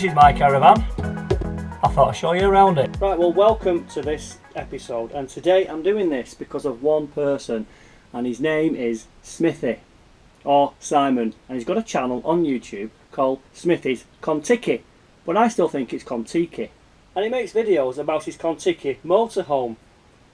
this is my caravan. I thought I'd show you around it. Right, well, welcome to this episode, and today I'm doing this because of one person, and his name is Smithy, or Simon, and he's got a channel on YouTube called Smithy's Contiki, but I still think it's Contiki, and he makes videos about his Contiki motorhome.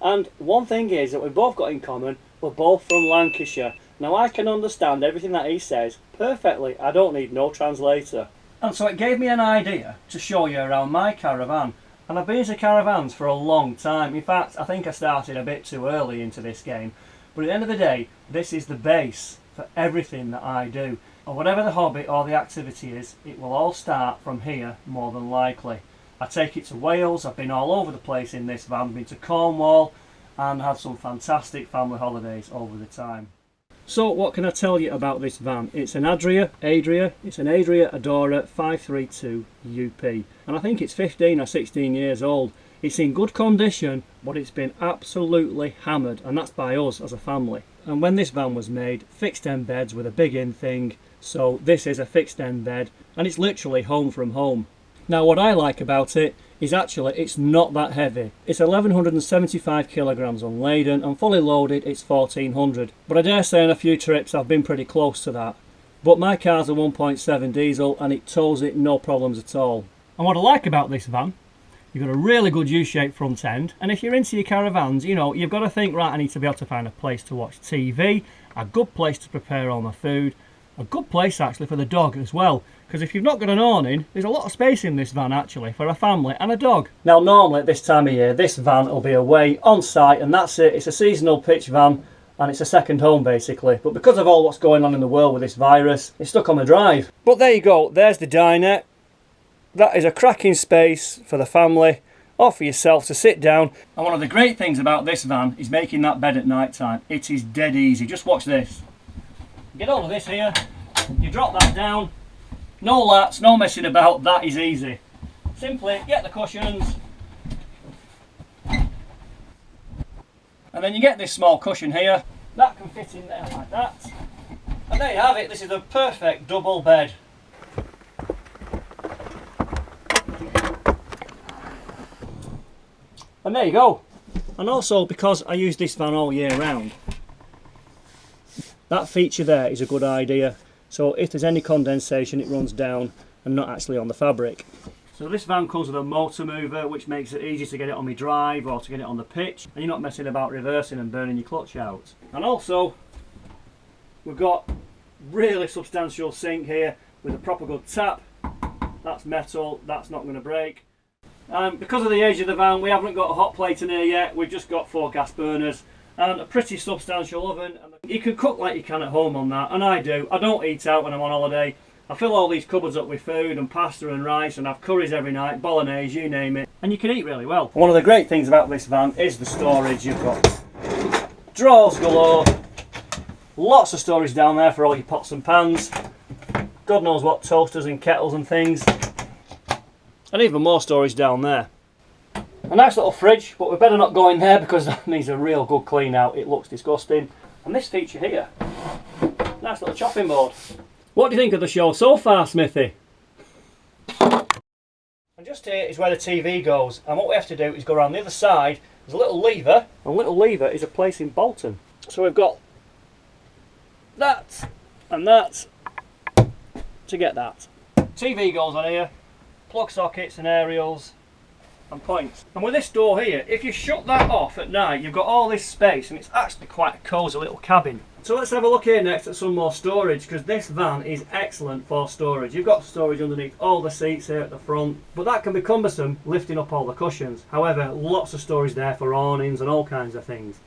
And one thing is that we've both got in common, we're both from Lancashire. Now I can understand everything that he says perfectly, I don't need no translator. And so it gave me an idea to show you around my caravan. And I've been to caravans for a long time. In fact, I think I started a bit too early into this game. But at the end of the day, this is the base for everything that I do. And whatever the hobby or the activity is, it will all start from here more than likely. I take it to Wales, I've been all over the place in this van, been to Cornwall and had some fantastic family holidays over the time. So what can I tell you about this van? It's an ADRIA ADORA 532 UP, and I think it's 15 or 16 years old. It's in good condition, but it's been absolutely hammered, and that's by us as a family. And when this van was made, fixed end beds with a big in thing, so this is a fixed end bed, and it's literally home from home. Now what I like about it is actually it's not that heavy. It's 1175 kilograms unladen, and fully loaded it's 1400. But I dare say on a few trips I've been pretty close to that. But my car's a 1.7 diesel and it tows it no problems at all. And what I like about this van, you've got a really good U-shaped front end, and if you're into your caravans, you know, you've got to think, right, I need to be able to find a place to watch TV, a good place to prepare all my food, a good place actually for the dog as well, because if you've not got an awning, there's a lot of space in this van actually for a family and a dog. Now normally at this time of year this van will be away on site, and that's it. It's a seasonal pitch van and it's a second home basically, but because of all what's going on in the world with this virus, it's stuck on the drive. But there you go, there's the dinette. That is a cracking space for the family or for yourself to sit down. And one of the great things about this van is making that bed at night time. It is dead easy. Just watch this. Get hold of this here, you drop that down, no lats, no messing about, that is easy. Simply get the cushions, and then you get this small cushion here, that can fit in there like that, and there you have it. This is a perfect double bed. And there you go. And also, because I use this van all year round, that feature there is a good idea. So if there's any condensation, it runs down and not actually on the fabric. So this van comes with a motor mover, which makes it easy to get it on my drive or to get it on the pitch, and you're not messing about reversing and burning your clutch out. And also, we've got really substantial sink here with a proper good tap. That's metal, that's not going to break. Because of the age of the van, we haven't got a hot plate in here yet. We've just got 4 gas burners and a pretty substantial oven. You can cook like you can at home on that, and I do. I don't eat out when I'm on holiday. I fill all these cupboards up with food and pasta and rice and have curries every night, bolognese, you name it, and you can eat really well. One of the great things about this van is the storage. You've got drawers galore, lots of storage down there for all your pots and pans, God knows what toasters and kettles and things, and even more storage down there. A nice little fridge, but we better not go in there because that needs a real good clean out. It looks disgusting. And this feature here, nice little chopping board. What do you think of the show so far, Smithy? And just here is where the TV goes, and what we have to do is go around the other side. There's a little lever, and a little lever is a place in Bolton. So we've got that and that to get that. TV goes on here, plug sockets and aerials and points. And with this door here, if you shut that off at night, you've got all this space, and it's actually quite a cosy little cabin. So let's have a look here next at some more storage, because this van is excellent for storage. You've got storage underneath all the seats here at the front, but that can be cumbersome lifting up all the cushions. However, lots of storage there for awnings and all kinds of things.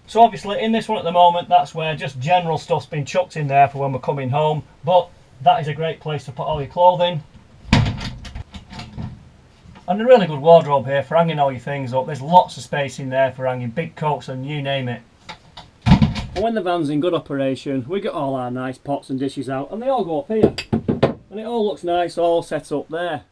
So obviously in this one at the moment, that's where just general stuff's been chucked in there for when we're coming home, but that is a great place to put all your clothing. And a really good wardrobe here for hanging all your things up. There's lots of space in there for hanging big coats and you name it. And when the van's in good operation, we get all our nice pots and dishes out, and they all go up here. And it all looks nice, all set up there.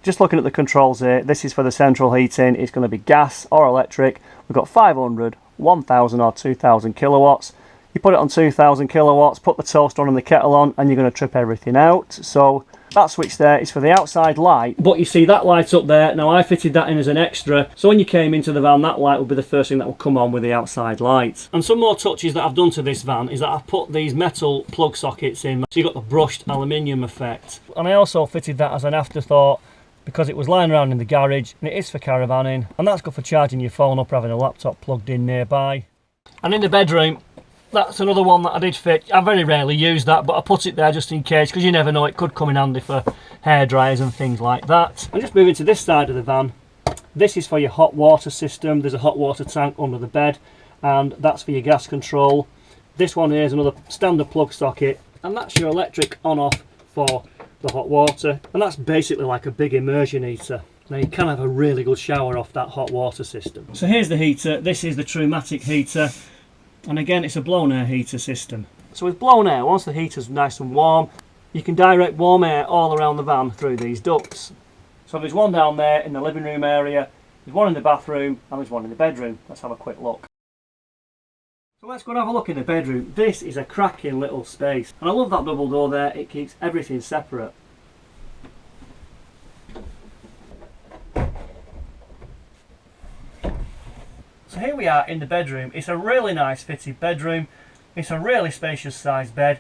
Just looking at the controls here, this is for the central heating. It's going to be gas or electric. We've got 500, 1000 or 2000 kilowatts. You put it on 2000 kilowatts, put the toaster on and the kettle on, and you're going to trip everything out. So that switch there is for the outside light, but you see that light up there. Now I fitted that in as an extra, so when you came into the van, that light would be the first thing that will come on with the outside light. And some more touches that I've done to this van is that I've put these metal plug sockets in, so you've got the brushed aluminium effect. And I also fitted that as an afterthought because it was lying around in the garage, and it is for caravanning, and that's good for charging your phone up or having a laptop plugged in nearby. And in the bedroom, that's another one that I did fit. I very rarely use that, but I put it there just in case, because you never know, it could come in handy for hair dryers and things like that. And just moving to this side of the van, this is for your hot water system. There's a hot water tank under the bed, and that's for your gas control. This one here is another standard plug socket, and that's your electric on-off for the hot water, and that's basically like a big immersion heater. Now you can have a really good shower off that hot water system. So here's the heater. This is the Trumatic heater. And again, it's a blown air heater system. So with blown air, once the heater's nice and warm, you can direct warm air all around the van through these ducts. So there's one down there in the living room area, there's one in the bathroom, and there's one in the bedroom. Let's have a quick look. So let's go and have a look in the bedroom. This is a cracking little space. And I love that double door there, it keeps everything separate. So here we are in the bedroom. It's a really nice fitted bedroom. It's a really spacious sized bed.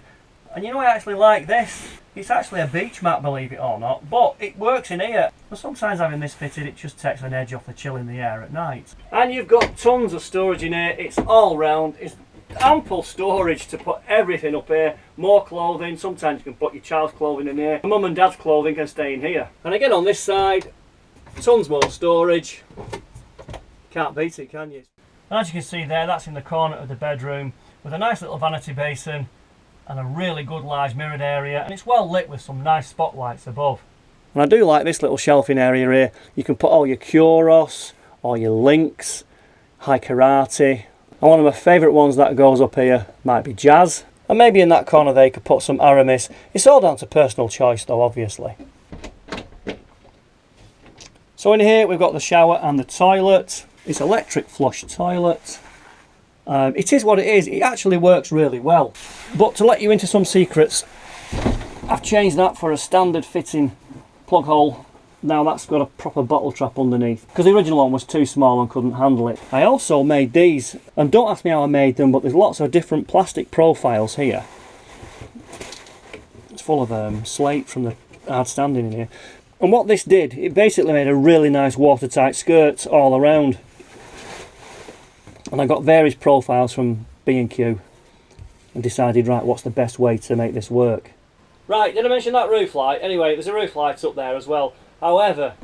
And you know, I actually like this. It's actually a beach mat, believe it or not, but it works in here. But sometimes having this fitted, it just takes an edge off the chill in the air at night. And you've got tons of storage in here. It's all round. It's ample storage to put everything up here. More clothing. Sometimes you can put your child's clothing in here. Mum and dad's clothing can stay in here. And again on this side, tons more storage. Can't beat it, can you? And as you can see there, that's in the corner of the bedroom with a nice little vanity basin and a really good large mirrored area, and it's well lit with some nice spotlights above. And I do like this little shelving area here. You can put all your Kuros, all your Lynx, High Karate, and one of my favourite ones that goes up here might be Jazz. And maybe in that corner there you could put some Aramis. It's all down to personal choice though, obviously. So in here we've got the shower and the toilet. It's electric flush toilet. It is what it is. It actually works really well. But to let you into some secrets, I've changed that for a standard fitting plug hole. Now that's got a proper bottle trap underneath, because the original one was too small and couldn't handle it. I also made these, and don't ask me how I made them, but there's lots of different plastic profiles here. It's full of slate from the hard standing in here. And what this did, it basically made a really nice watertight skirt all around. And I got various profiles from B&Q and decided, right, what's the best way to make this work? Right, did I mention that roof light? Anyway, there's a roof light up there as well. However,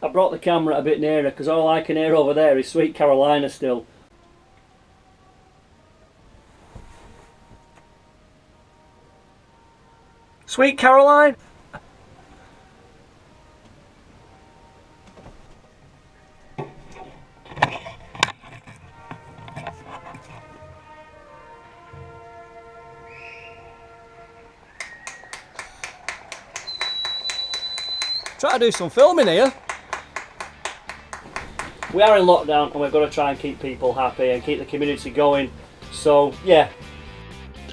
I brought the camera a bit nearer because all I can hear over there is Sweet Carolina still. Sweet Caroline? Try to do some filming here. We are in lockdown and we've got to try and keep people happy and keep the community going. So yeah.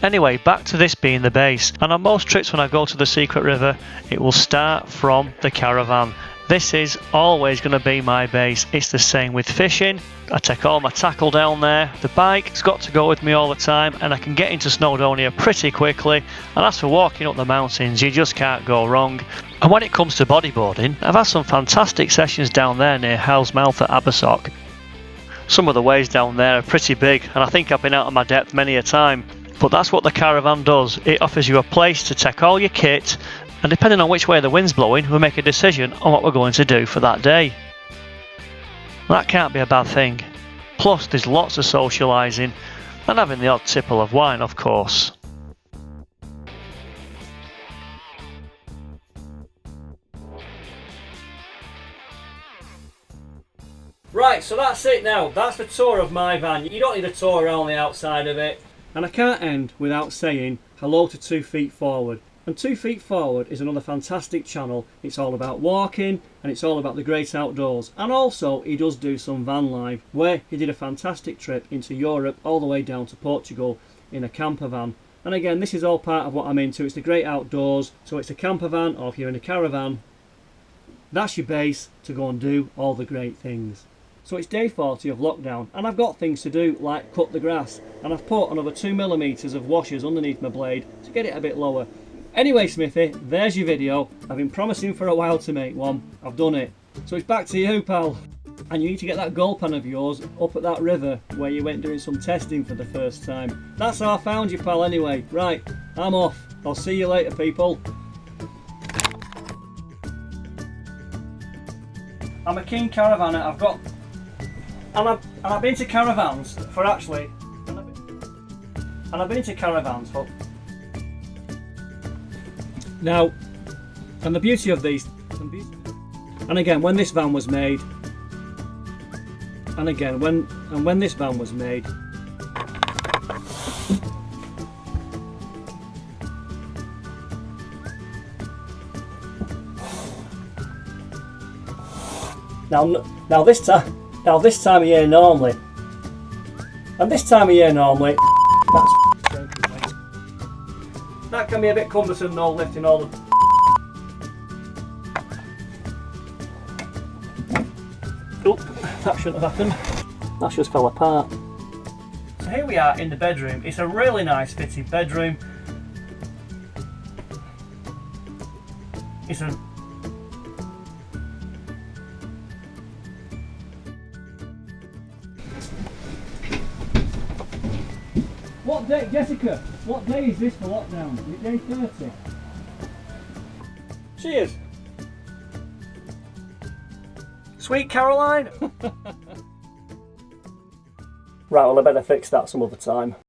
Anyway, back to this being the base, and on most trips when I go to the Secret River, it will start from the caravan. This is always going to be my base. It's the same with fishing. I take all my tackle down there. The bike's got to go with me all the time, and I can get into Snowdonia pretty quickly. And as for walking up the mountains, you just can't go wrong. And when it comes to bodyboarding, I've had some fantastic sessions down there near Hell's Mouth at Abersock. Some of the waves down there are pretty big, and I think I've been out of my depth many a time. But that's what the caravan does. It offers you a place to take all your kit, and depending on which way the wind's blowing, we'll make a decision on what we're going to do for that day. That can't be a bad thing. Plus there's lots of socialising, and having the odd tipple of wine, of course. Right, so that's it now. That's the tour of my van. You don't need a tour around the outside of it. And I can't end without saying hello to 2 Feet Forward. And 2 Feet Forward is another fantastic channel. It's all about walking and it's all about the great outdoors. And also he does do some van life, where he did a fantastic trip into Europe all the way down to Portugal in a camper van. And again, this is all part of what I'm into. It's the great outdoors. So it's a camper van, or if you're in a caravan, that's your base to go and do all the great things. So it's day 40 of lockdown and I've got things to do, like cut the grass, and I've put another 2mm of washers underneath my blade to get it a bit lower. Anyway, Smithy, there's your video. I've been promising for a while to make one. I've done it. So it's back to you, pal. And you need to get that gold pan of yours up at that river where you went doing some testing for the first time. That's how I found you, pal, anyway. Right, I'm off. I'll see you later, people. I'm a keen caravaner. I've been to caravans for actually, and I've been to caravans for. Now, and the beauty of these, and again, when this van was made, and again, when this van was made, now this time of year normally, that's that can be a bit cumbersome though, lifting all the. Oh, that shouldn't have happened. That just fell apart. So here we are in the bedroom. It's a really nice fitted bedroom. It's a. What day, Jessica? What day is this for lockdown? Is it day 30? Cheers! Sweet Caroline! Right, well I better fix that some other time.